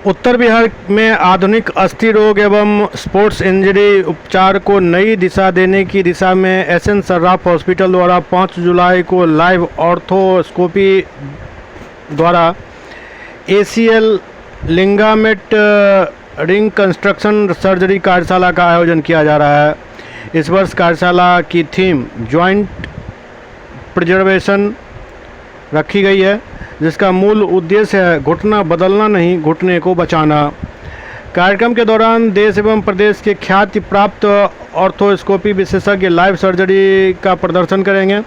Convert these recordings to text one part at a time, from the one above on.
उत्तर बिहार में आधुनिक अस्थि रोग एवं स्पोर्ट्स इंजरी उपचार को नई दिशा देने की दिशा में एसएन सर्राफ हॉस्पिटल द्वारा 5 जुलाई को लाइव ऑर्थोस्कोपी द्वारा एसीएल लिंगामेट रिकंस्ट्रक्शन सर्जरी कार्यशाला का आयोजन किया जा रहा है। इस वर्ष कार्यशाला की थीम जॉइंट प्रिजर्वेशन रखी गई है, जिसका मूल उद्देश्य है घुटना बदलना नहीं, घुटने को बचाना। कार्यक्रम के दौरान देश एवं प्रदेश के ख्याति प्राप्त ऑर्थोस्कोपी विशेषज्ञ लाइव सर्जरी का प्रदर्शन करेंगे,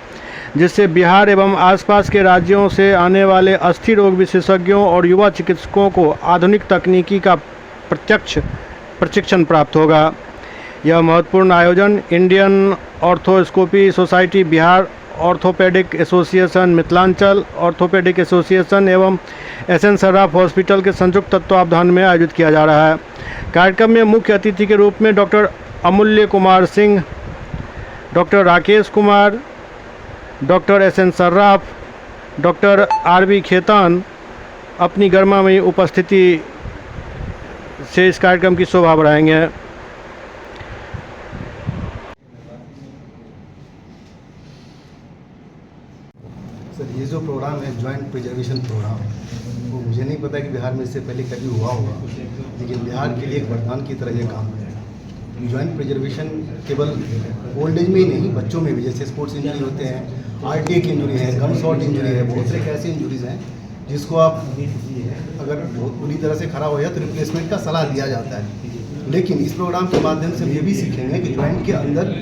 जिससे बिहार एवं आसपास के राज्यों से आने वाले अस्थि रोग विशेषज्ञों और युवा चिकित्सकों को आधुनिक तकनीकी का प्रत्यक्ष प्रशिक्षण प्राप्त होगा। यह महत्वपूर्ण आयोजन Indian arthroscopy society, Bihar orthopaedic association, Mithilanchal orthopaedic association एवं एसएन सर्राफ हॉस्पिटल के संयुक्त तत्वावधान में आयोजित किया जा रहा है। कार्यक्रम में मुख्य अतिथि के रूप में doctor Amulya Kumar Singh, doctor Rakesh Kumar, doctor SN Sarraf, doctor RB Khetan अपनी गर्मामयी उपस्थिति से इस कार्यक्रम की शोभा बढ़ाएंगे। सर, ये जो प्रोग्राम है जॉइंट प्रिजर्वेशन प्रोग्राम, वो मुझे नहीं पता कि बिहार में इससे पहले कभी हुआ होगा, लेकिन बिहार के लिए एक वरदान की तरह ये काम है। जॉइंट प्रिजर्वेशन केवल ओल्ड एज में ही नहीं, बच्चों में भी, जैसे स्पोर्ट्स इंजरी होते हैं, आरटीए की इंजरी है, गन शॉट इंजरी है, बहुत सारे ऐसी इंजरीज हैं जिसको आप अगर बहुत बुरी तरह से खराब हो जाए तो रिप्लेसमेंट का सलाह दिया जाता है। लेकिन इस प्रोग्राम के माध्यम से हम ये भी सीखेंगे कि जॉइंट के अंदर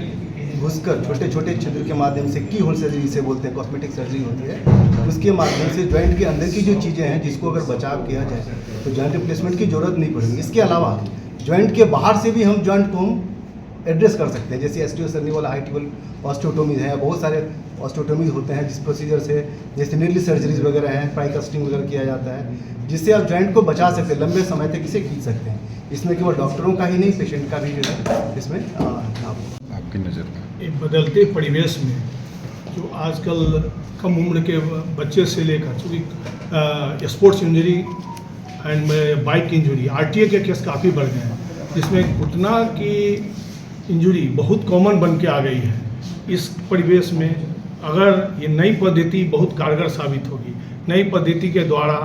घुसकर छोटे छोटे छिद्र के माध्यम से, की होल सर्जरी जिसे बोलते हैं, कॉस्मेटिक सर्जरी होती है, उसके माध्यम से जॉइंट के अंदर की जो चीज़ें हैं जिसको अगर बचाव किया जाए तो जॉइंट रिप्लेसमेंट की जरूरत नहीं पड़ेगी। इसके अलावा जॉइंट के बाहर से भी हम जॉइंट को हम एड्रेस कर सकते हैं, जैसे एस्टियोसर्निवल हाइटिवल ऑस्टियोटोमीज है, बहुत सारे ऑस्टियोटोमीज होते हैं जिस प्रोसीजर से, जैसे नीडल सर्जरीज वगैरह हैं, प्राइकास्टिंग वगैरह किया जाता है, जिससे आप जॉइंट को बचा सकते हैं, लंबे समय तक इसे खींच सकते हैं। इसमें केवल डॉक्टरों का ही नहीं, पेशेंट का भी जो है इसमें आपकी नज़र में एक बदलते परिवेश में जो आजकल कम उम्र के बच्चे से लेकर, चूँकि sports injury and bike injury, RTA के केस काफ़ी बढ़ गए हैं, जिसमें घुटना की इंजरी बहुत कॉमन बन के आ गई है। इस परिवेश में अगर ये नई पद्धति बहुत कारगर साबित होगी। नई पद्धति के द्वारा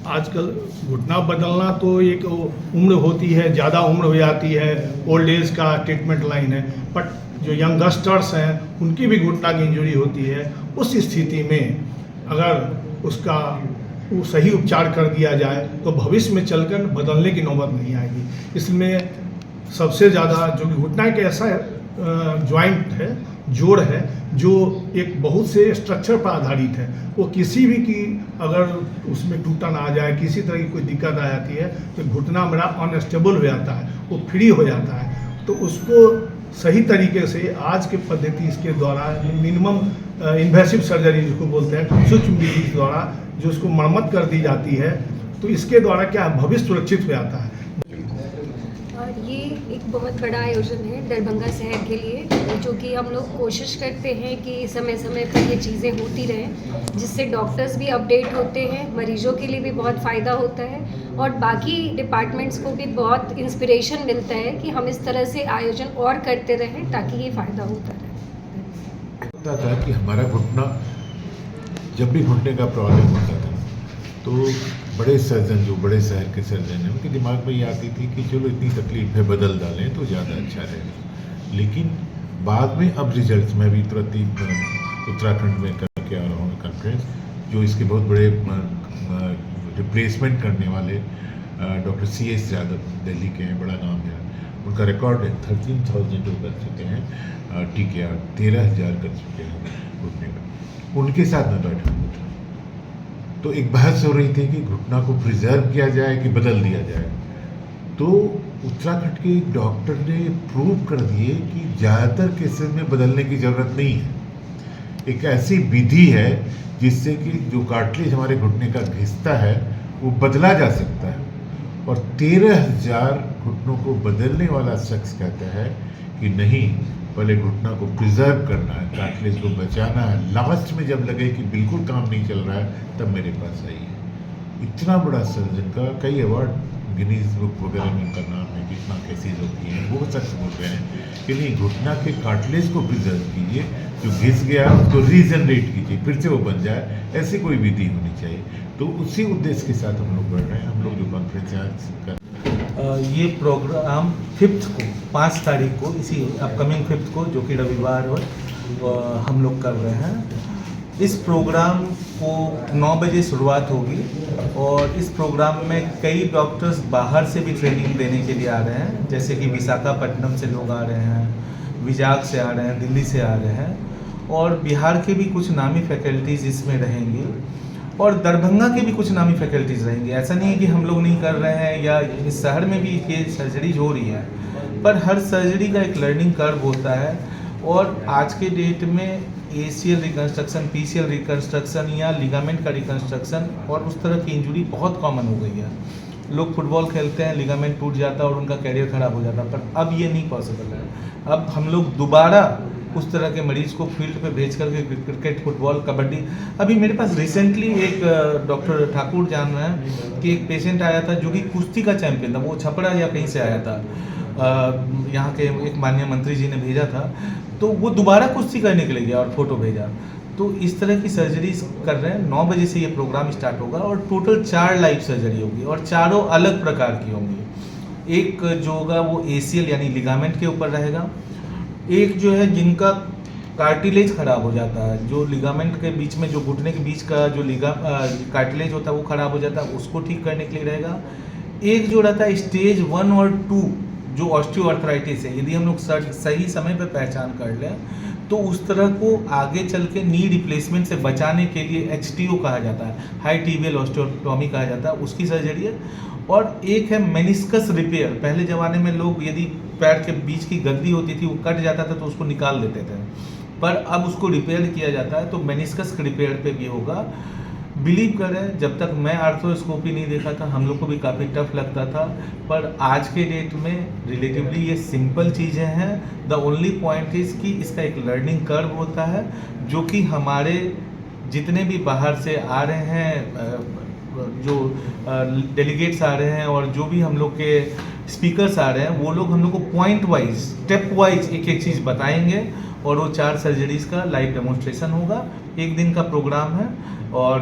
आजकल घुटना बदलना तो एक उम्र होती है, ज़्यादा उम्र हो जाती है, ओल्ड एज का ट्रीटमेंट लाइन है, बट जो यंगस्टर्स हैं उनकी भी घुटना की इंजरी होती है। उस स्थिति में अगर उसका वो सही उपचार कर दिया जाए तो भविष्य में चलकर बदलने की नौबत नहीं आएगी। इसमें सबसे ज़्यादा जो कि घुटना एक ऐसा जॉइंट है, जोड़ है, जो एक बहुत से स्ट्रक्चर पर आधारित है। वो किसी भी की अगर उसमें टूटन आ जाए, किसी तरह की कोई दिक्कत आ जाती है तो घुटना मेरा अनस्टेबल हो जाता है, वो फ्री हो जाता है। तो उसको सही तरीके से आज के पद्धति इसके द्वारा मिनिमम इन्वेसिव सर्जरी जिसको बोलते हैं, सूक्ष्म विधि के द्वारा जो उसको मरम्मत कर दी जाती है, तो इसके द्वारा क्या भविष्य सुरक्षित हो जाता है। ये एक बहुत बड़ा आयोजन है दरभंगा शहर के लिए, जो कि हम लोग कोशिश करते हैं कि समय समय पर ये चीज़ें होती रहें, जिससे डॉक्टर्स भी अपडेट होते हैं, मरीजों के लिए भी बहुत फ़ायदा होता है और बाकी डिपार्टमेंट्स को भी बहुत इंस्पिरेशन मिलता है कि हम इस तरह से आयोजन और करते रहें ताकि ये फ़ायदा होता रहे। होता था कि हमारा घुटना, जब भी घुटने का प्रॉब्लम होता था तो बड़े सर्जन, जो बड़े शहर के सर्जन हैं, उनके दिमाग में ये आती थी कि चलो इतनी तकलीफ है, बदल डालें तो ज़्यादा अच्छा रहेगा। लेकिन बाद में अब रिजल्ट्स में भी तुरंत ही उत्तराखंड में करके आ रहा हूँ कॉन्फ्रेंस, जो इसके बहुत बड़े रिप्लेसमेंट करने वाले डॉक्टर CS यादव दिल्ली के हैं, बड़ा नाम है उनका, रिकॉर्ड है 13,000 जो कर चुके हैं, TKR 13,000 कर चुके हैं घुटने में। उनके साथ मैं बैठा हुआ था, तो एक बहस हो रही थी कि घुटना को प्रिजर्व किया जाए कि बदल दिया जाए। तो उत्तराखंड के डॉक्टर ने प्रूव कर दिए कि ज़्यादातर केसेस में बदलने की ज़रूरत नहीं है। एक ऐसी विधि है जिससे कि जो कार्टिलेज हमारे घुटने का घिसता है वो बदला जा सकता है, और 13,000 घुटनों को बदलने वाला शख्स कहता है कि नहीं, पहले घुटना को प्रिजर्व करना है, कार्टिलेज को बचाना है, लास्ट में जब लगे कि बिल्कुल काम नहीं चल रहा है तब मेरे पास आई है। इतना बड़ा सर्जन का कई अवार्ड गिनीज बुक वगैरह में उनका नाम है, कितना केसेज होती हैं, वो सच बोल रहे हैं कि नहीं, घुटना के कार्टिलेज को प्रिजर्व कीजिए, जो घिस गया उसको रीजनरेट कीजिए, फिर से वो बन जाए, ऐसी कोई विधि होनी चाहिए। तो उसी उद्देश्य के साथ हम लोग बढ़ रहे हैं। हम लोग जो कॉन्फ्रेंस यहाँ कर ये प्रोग्राम 5 को 5 तारीख को, इसी अपकमिंग 5 को, जो कि रविवार हो, हम लोग कर रहे हैं। इस प्रोग्राम को 9 बजे शुरुआत होगी और इस प्रोग्राम में कई डॉक्टर्स बाहर से भी ट्रेनिंग देने के लिए आ रहे हैं, जैसे कि विशाखापट्टनम से लोग आ रहे हैं, विजाग से आ रहे हैं, दिल्ली से आ रहे हैं, और बिहार के भी कुछ नामी फैकल्टीज़ इसमें रहेंगी और दरभंगा के भी कुछ नामी फैकल्टीज़ रहेंगी। ऐसा नहीं है कि हम लोग नहीं कर रहे हैं या इस शहर में भी ये सर्जरीज हो रही है, पर हर सर्जरी का एक लर्निंग कर्व होता है। और आज के डेट में ACL रिकन्स्ट्रक्शन, PCL रिकन्स्ट्रक्शन या लिगामेंट का रिकन्स्ट्रक्शन और उस तरह की इंजरी बहुत कॉमन हो गई है। लोग फुटबॉल खेलते हैं, लिगामेंट टूट जाता है और उनका कैरियर खराब हो जाता है, पर अब ये नहीं पॉसिबल है। अब हम लोग दोबारा उस तरह के मरीज को फील्ड पे भेज करके क्रिकेट, फुटबॉल, कबड्डी। अभी मेरे पास रिसेंटली एक डॉक्टर ठाकुर जान रहे हैं कि एक पेशेंट आया था जो कि कुश्ती का चैंपियन था, वो छपरा या कहीं से आया था, यहाँ के एक माननीय मंत्री जी ने भेजा था, तो वो दोबारा कुश्ती करने के लिए गया और फोटो भेजा। तो इस तरह की सर्जरीज कर रहे हैं। 9 बजे से ये प्रोग्राम स्टार्ट होगा और टोटल 4 लाइव सर्जरी होगी और चारों अलग प्रकार की होंगी। एक जो होगा वो ACL यानी लिगामेंट के ऊपर रहेगा, एक जो है जिनका कार्टिलेज खराब हो जाता है, जो लिगामेंट के बीच में, जो घुटने के बीच का जो कार्टिलेज होता है वो खराब हो जाता है, उसको ठीक करने के लिए रहेगा। एक जो रहता है स्टेज 1 और 2 जो ऑस्टियोआर्थराइटिस है, यदि हम लोग सही समय पर पहचान कर लें तो उस तरह को आगे चल के नी रिप्लेसमेंट से बचाने के लिए HTO कहा जाता है, हाई टिबियल ऑस्टियोटॉमी कहा जाता है, उसकी सर्जरी है। और एक है मेनिस्कस रिपेयर। पहले ज़माने में लोग यदि पैर के बीच की गद्दी होती थी, वो कट जाता था तो उसको निकाल देते थे, पर अब उसको रिपेयर किया जाता है, तो मेनिस्कस रिपेयर पे भी होगा। बिलीव करें, जब तक मैं आर्थ्रोस्कोपी नहीं देखा था हम लोग को भी काफ़ी टफ लगता था, पर आज के डेट में रिलेटिवली ये सिंपल चीज़ें हैं। द ओनली पॉइंट इज़ कि इसका एक लर्निंग कर्व होता है, जो कि हमारे जितने भी बाहर से आ रहे हैं, जो डेलीगेट्स आ रहे हैं और जो भी हम लोग के स्पीकर्स आ रहे हैं, वो लोग हम लोग को पॉइंट वाइज, स्टेप वाइज एक एक चीज़ बताएंगे और वो 4 सर्जरीज का लाइव डेमोन्स्ट्रेशन होगा। 1 दिन का प्रोग्राम है और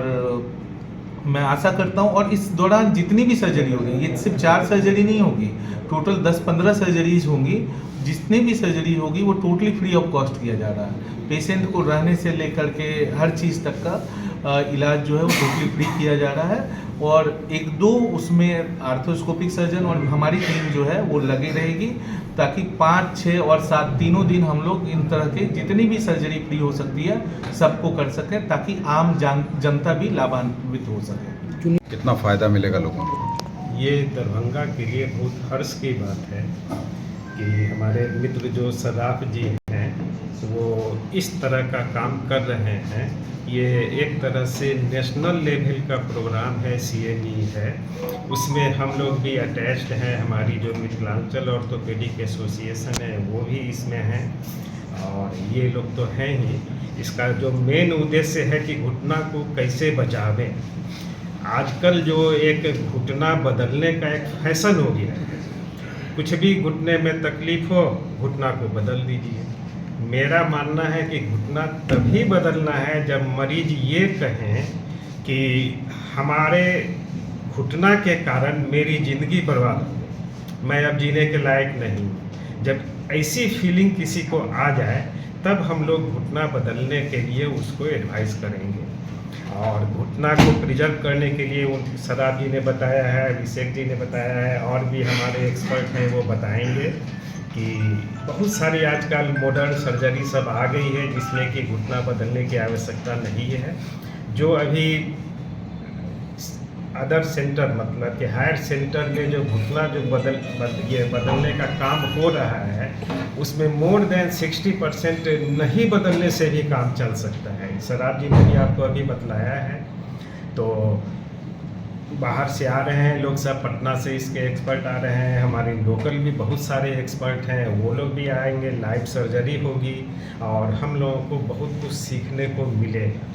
मैं आशा करता हूँ, और इस दौरान जितनी भी सर्जरी होगी, ये सिर्फ 4 सर्जरी नहीं होगी, टोटल 10-15 सर्जरीज होंगी। जितनी भी सर्जरी होगी वो टोटली फ्री ऑफ कॉस्ट किया जा रहा है। पेशेंट को रहने से लेकर के हर चीज़ तक का इलाज जो है वो टोटली फ्री किया जा रहा है। और 1-2 उसमें आर्थोस्कोपिक सर्जन और हमारी टीम जो है वो लगी रहेगी, ताकि 5, 6 और 7 तीनों दिन हम लोग इन तरह के जितनी भी सर्जरी फ्री हो सकती है सबको कर सकें, ताकि आम जनता भी लाभान्वित हो सके। कितना फ़ायदा मिलेगा लोगों को? ये दरभंगा के लिए बहुत हर्ष की बात है कि हमारे मित्र जो सदाफ जी हैं वो इस तरह का काम कर रहे हैं। ये एक तरह से नेशनल लेवल का प्रोग्राम है, CNE है, उसमें हम लोग भी अटैच्ड हैं। हमारी जो मिथिलांचल ऑर्थोपेडिक एसोसिएशन है वो भी इसमें है और ये लोग तो हैं ही। इसका जो मेन उद्देश्य है कि घुटना को कैसे बचावें। आजकल जो एक घुटना बदलने का एक फैशन हो गया है, कुछ भी घुटने में तकलीफ हो घुटना को बदल दीजिए। मेरा मानना है कि घुटना तभी बदलना है जब मरीज ये कहें कि हमारे घुटना के कारण मेरी ज़िंदगी बर्बाद हो गई, मैं अब जीने के लायक नहीं। जब ऐसी फीलिंग किसी को आ जाए तब हम लोग घुटना बदलने के लिए उसको एडवाइस करेंगे। और घुटना को प्रिजर्व करने के लिए सदाब जी ने बताया है, अभिषेक जी ने बताया है, और भी हमारे एक्सपर्ट हैं वो बताएंगे कि बहुत सारी आजकल मॉडर्न सर्जरी सब आ गई है जिसमें कि घुटना बदलने की आवश्यकता नहीं है। जो अभी अदर सेंटर मतलब कि हायर सेंटर में जो घुटना जो बदलने का काम हो रहा है उसमें मोर देन 60% नहीं बदलने से भी काम चल सकता है। सदाब जी ने भी आपको अभी बतलाया है। तो बाहर से आ रहे हैं लोग, सब पटना से इसके एक्सपर्ट आ रहे हैं, हमारे लोकल भी बहुत सारे एक्सपर्ट हैं, वो लोग भी आएंगे, लाइव सर्जरी होगी और हम लोगों को बहुत कुछ सीखने को मिलेगा।